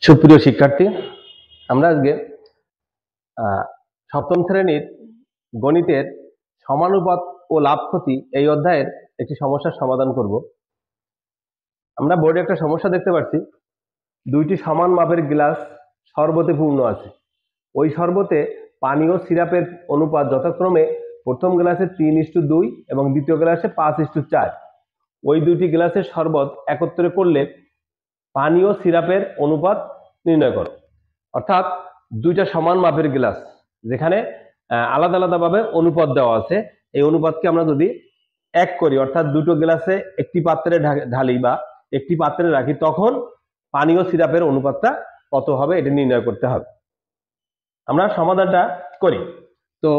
সুপ্রিয় শিক্ষার্থী, আমরা আজকে সপ্তম শ্রেণীর গণিতের সমানুপাত ও লাভ ক্ষতি এই অধ্যায়ের একটি সমস্যার সমাধান করব। আমরা বোর্ডে একটা সমস্যা দেখতে পাচ্ছি, দুইটি সমান মাপের গ্লাস শরবতে পূর্ণ আছে। ওই শরবতে পানি ও সিরাপের অনুপাত যথাক্রমে প্রথম গ্লাসে 3:2 এবং দ্বিতীয় গ্লাসে 5:4। ওই দুইটি গ্লাসের শরবত একত্রে করলে পানি ও সিরাপের অনুপাত নির্ণয় করো। অর্থাৎ দুইটা সমান মাপের গ্লাস যেখানে আলাদা আলাদাভাবে অনুপাত দেওয়া আছে, এই অনুপাতকে আমরা যদি এক করি, অর্থাৎ দুটো গ্লাসে একটি পাত্রে ঢালি বা একটি পাত্রে রাখি, তখন পানি ও সিরাপের অনুপাতটা কত হবে এটা নির্ণয় করতে হবে। আমরা সমাধানটা করি। তো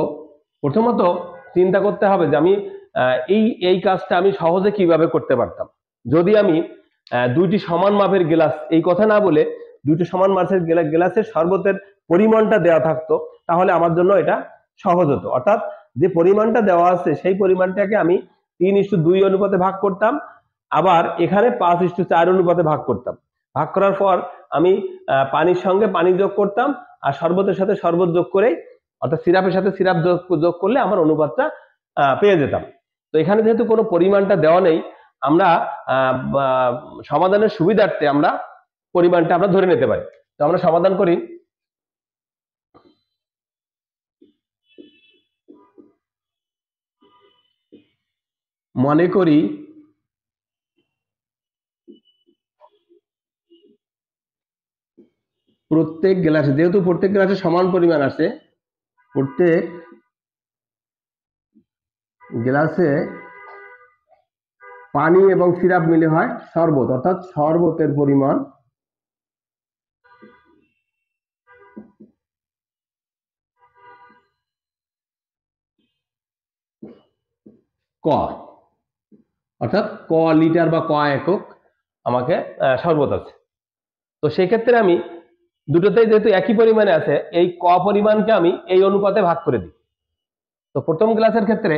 প্রথমত চিন্তা করতে হবে যে আমি এই কাজটা আমি সহজে কিভাবে করতে পারতাম যদি আমি দুইটি সমান মাপের গ্লাস, এই কথা না বলে দুইটি সমান মাপের গ্লাসের শরবতের পরিমাণটা দেওয়া থাকতো, তাহলে আমার জন্য এটা সহজ হতো। অর্থাৎ যে পরিমাণটা দেওয়া আছে সেই পরিমাণটাকে আমি 3:2 অনুপাতে ভাগ করতাম, আবার এখানে 5:4 অনুপাতে ভাগ করতাম। ভাগ করার পর আমি পানির সঙ্গে পানি যোগ করতাম, আর শরবতের সাথে শরবত যোগ করে, অর্থাৎ সিরাপের সাথে সিরাপ যোগ করলে আমার অনুপাতটা পেয়ে যেতাম। তো এখানে যেহেতু কোনো পরিমাণটা দেওয়া নেই, আমরা সমাধানের সুবিধার্থে আমরা পরিমাণটা আমরা ধরে নিতে পারি। তো আমরা সমাধান করি। মনে করি প্রত্যেক গ্লাসে, যেহেতু প্রত্যেক গ্লাসে সমান পরিমাণ আছে, প্রত্যেক গ্লাসে পানি এবং সিরাপ মিলে হয় শরবত, অর্থাৎ শরবতের পরিমাণ ক, অর্থাৎ ক লিটার বা ক একক আমাকে শরবত আছে। তো সেই ক্ষেত্রে আমি দুটোতেই যেহেতু একই পরিমাণে আছে, এই ক পরিমাণকে আমি এই অনুপাতে ভাগ করে দিই। তো প্রথম গ্লাসের ক্ষেত্রে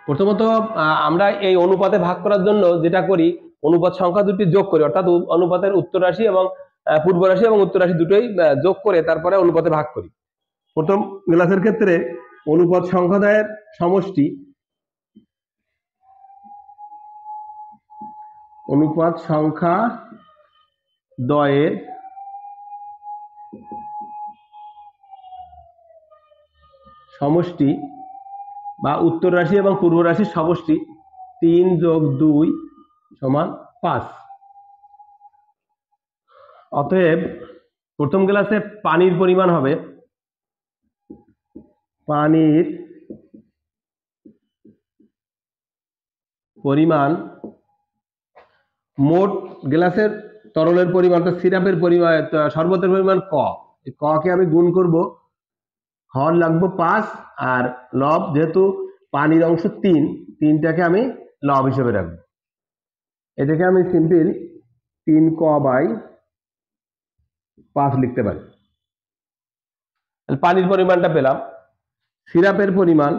প্রথমত আমরা এই অনুপাতে ভাগ করার জন্য যেটা করি, অনুপাত সংখ্যা দুটি যোগ করি, অর্থাৎ অনুপাতের উত্তর রাশি এবং পূর্ব রাশি এবং উত্তর রাশি দুটোই যোগ করে তারপরে অনুপাতে ভাগ করি। প্রথম গ্লাসের ক্ষেত্রে অনুপাত সংখ্যা দ্বয়ের সমষ্টি, অনুপাত সংখ্যা দ্বয়ের সমষ্টি বা উত্তর রাশি এবং পূর্ব রাশির সমষ্টি 3 + 2 = 5। অতএব প্রথম গ্লাসে পানির পরিমাণ হবে, পানির পরিমাণ, মোট গ্লাসের তরলের পরিমাণ, সিরাপের পরিমাণ, শরবতের পরিমাণ ক, ক কে আমি গুণ করব, হর লাগবো 5, আর লব, যেহেতু পানির অংশ 3টাকে আমি লব হিসেবে রাখবো। এটাকে আমি সিম্পল 3ক/5 লিখতে পারি। পানির পরিমাণটা পেলাম। সিরাপের পরিমাণ,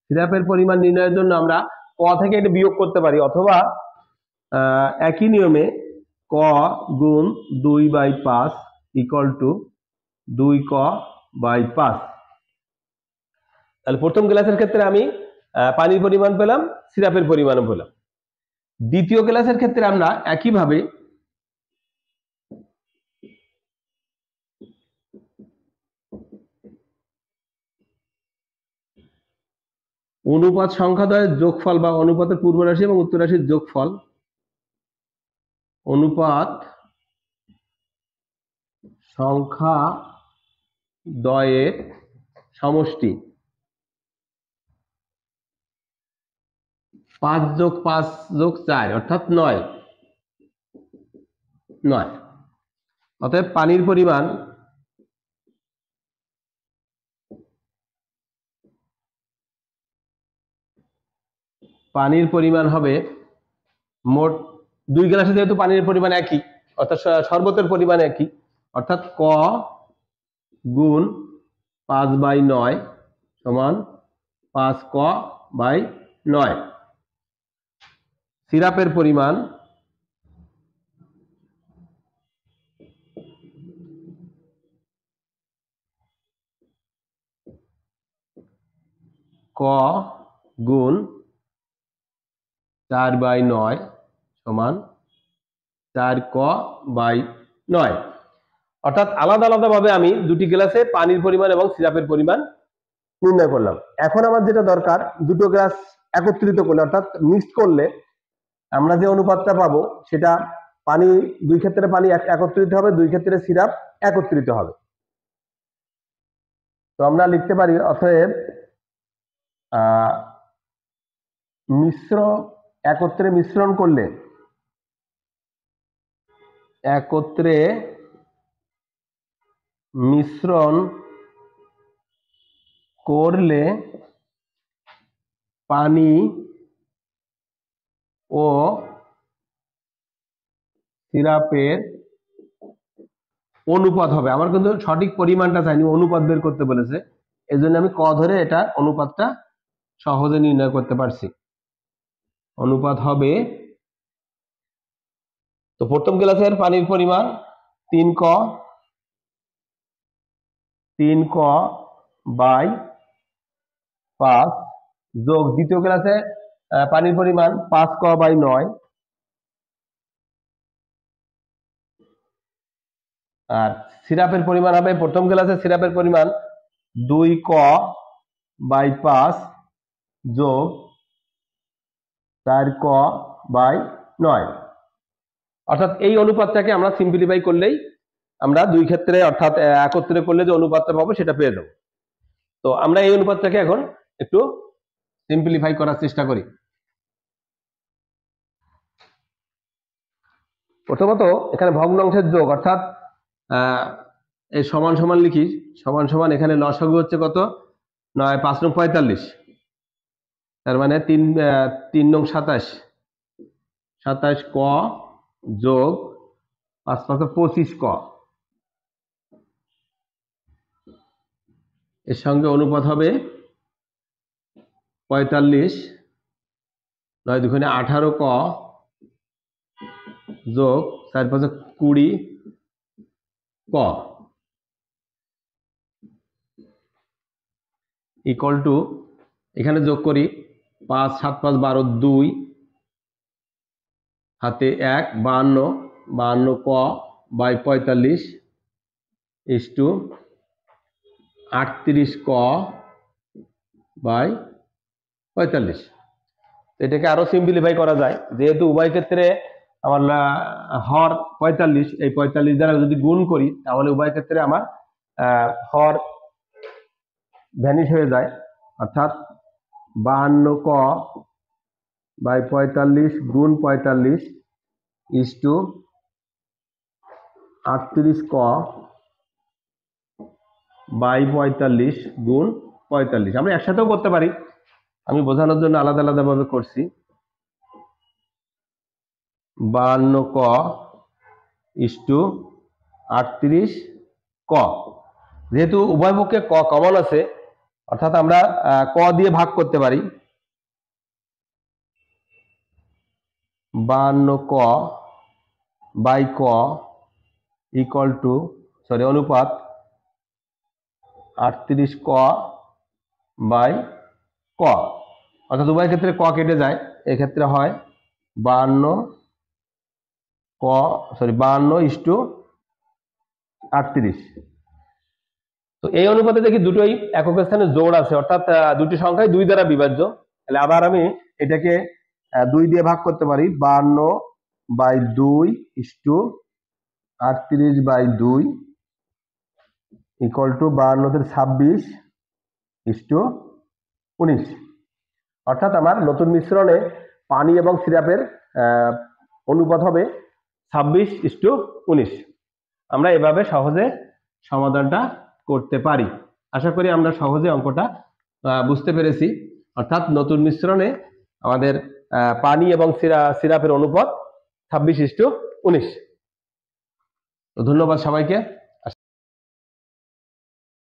সিরাপের পরিমাণ নির্ণয়ের জন্য আমরা ক থেকে এটা বিয়োগ করতে পারি, অথবা একই নিয়মে ক গুণ 2/5 = 2ক/5। তাহলে প্রথম গ্লাসের ক্ষেত্রে আমি পানির পরিমাণ পেলাম, সিরাপের পরিমাণও পেলাম। দ্বিতীয় গ্লাসের ক্ষেত্রে আমরা একইভাবে অনুপাত সংখ্যা দ্বয়ের যোগফল বা অনুপাতের পূর্ব রাশি এবং উত্তর রাশির যোগফল, অনুপাত সংখ্যা দ্বয়ের সমষ্টি 5 + 5 + 4 অর্থাৎ 9। অতএব পানির পরিমাণ হবে মোট 2 গ্লাসে যেহেতু পানির পরিমাণ একই, অর্থাৎ শরবতের পরিমাণ একই, অর্থাৎ ক গুণ 5/9 সমান 5 ক/9। সিরাপের পরিমাণ ক গুণ 4/9 সমান 4 ক/9। অর্থাৎ আলাদা আলাদা ভাবে আমি দুটি গ্লাসে পানির পরিমাণ এবং সিরাপের পরিমাণ নির্ণয় করলাম। এখন আমার যেটা দরকার, দুটো গ্লাস একত্রিত করলে অর্থাৎ মিক্সড করলে আমরা যে অনুপাতটা পাবো সেটা পানি, দুই ক্ষেত্রে পানি একত্রিত হবে, দুই ক্ষেত্রে সিরাপ একত্রিত হবে। তো আমরা লিখতে পারি অতএব একত্রে মিশ্রণ করলে পানি ও সিরাপের অনুপাত হবে। আমার কিন্তু সঠিক পরিমাণটা চাইনি, অনুপাত বের করতে বলেছে, এই জন্য আমি ক ধরে এটা অনুপাতটা সহজে নির্ণয় করতে পারছি। অনুপাত হবে, তো প্রথম গ্লাসের পানির পরিমাণ 3 ক/5 যোগ দ্বিতীয় গ্লাসে পানির পরিমাণ 5 ক/9, আর সিরাপের পরিমাণ হবে, প্রথম গ্লাসে সিরাপের পরিমাণ 2 ক/5 যোগ 4 ক/9। অর্থাৎ এই অনুপাতটাকে আমরা সিম্পলিফাই করলেই আমরা দুই ক্ষেত্রে অর্থাৎ একত্রে করলে যে অনুপাতটা পাবো সেটা পেয়ে যাব। তো আমরা এই অনুপাতটাকে এখন একটু সিম্পলিফাই করার চেষ্টা করি। প্রথমত এখানে ভগ্নাংশের যোগ, অর্থাৎ এই সমান সমান লিখি, সমান সমান এখানে লসাগু হচ্ছে কত, 9 5 9 45, তার মানে 3 9 27, 27 ক যোগ 5 5 25 ক, এর সঙ্গে অনুপাত হবে 45, 9 2 18 ক যোগ 4 5 20 ক ইকুয়াল টু, এখানে যোগ করি 5 7 5 12 2 হাতে 1 52, 52 ক/45 ইজ টু 38 ক/45। এটাকে আরো সিম্পলিফাই করা যায়, যেহেতু উভয় ক্ষেত্রে আমার হর 45, এই 45 দ্বারা যদি গুণ করি তাহলে উভয় ক্ষেত্রে আমার হর ভ্যানিশ হয়ে যায়, অর্থাৎ 52 ক/45 গুণ 45 ইজ টু 38 ক/45 গুণ 45। আমরা একসাথেও করতে পারি, আমি বোঝানোর জন্য আলাদা আলাদা ভাবে করছি। 52 ক ইজ টু 38 ক, যেহেতু উভয় পক্ষে ক কমন আছে অর্থাৎ আমরা ক দিয়ে ভাগ করতে পারি। 52 ক/ক ইকুয়াল টু, সরি অনুপাত 38 ক/ক, অর্থাৎ উভয় ক্ষেত্রে ক কেটে যায়, এক্ষেত্রে হয় 52 ইজ টু 38। তো এই অনুপাতে দেখি দুটোই একক স্থানে জোড় আছে, অর্থাৎ দুটি সংখ্যাই 2 দ্বারা বিভাজ্য। তাহলে আবার আমি এটাকে 2 দিয়ে ভাগ করতে পারি, 52/2 is to 38/2 equal to 52 26 is to 19। অর্থাৎ আমার নতুন মিশ্রণে পানি এবং সিরাপের অনুপাত হবে 26:19। আমরা এভাবে সহজে সমাধানটা করতে পারি। আশা করি আমরা সহজে অঙ্কটা বুঝতে পেরেছি। অর্থাৎ নতুন মিশ্রণে আমাদের পানি এবং সিরাপের অনুপাত 26:19। তো ধন্যবাদ সবাইকে।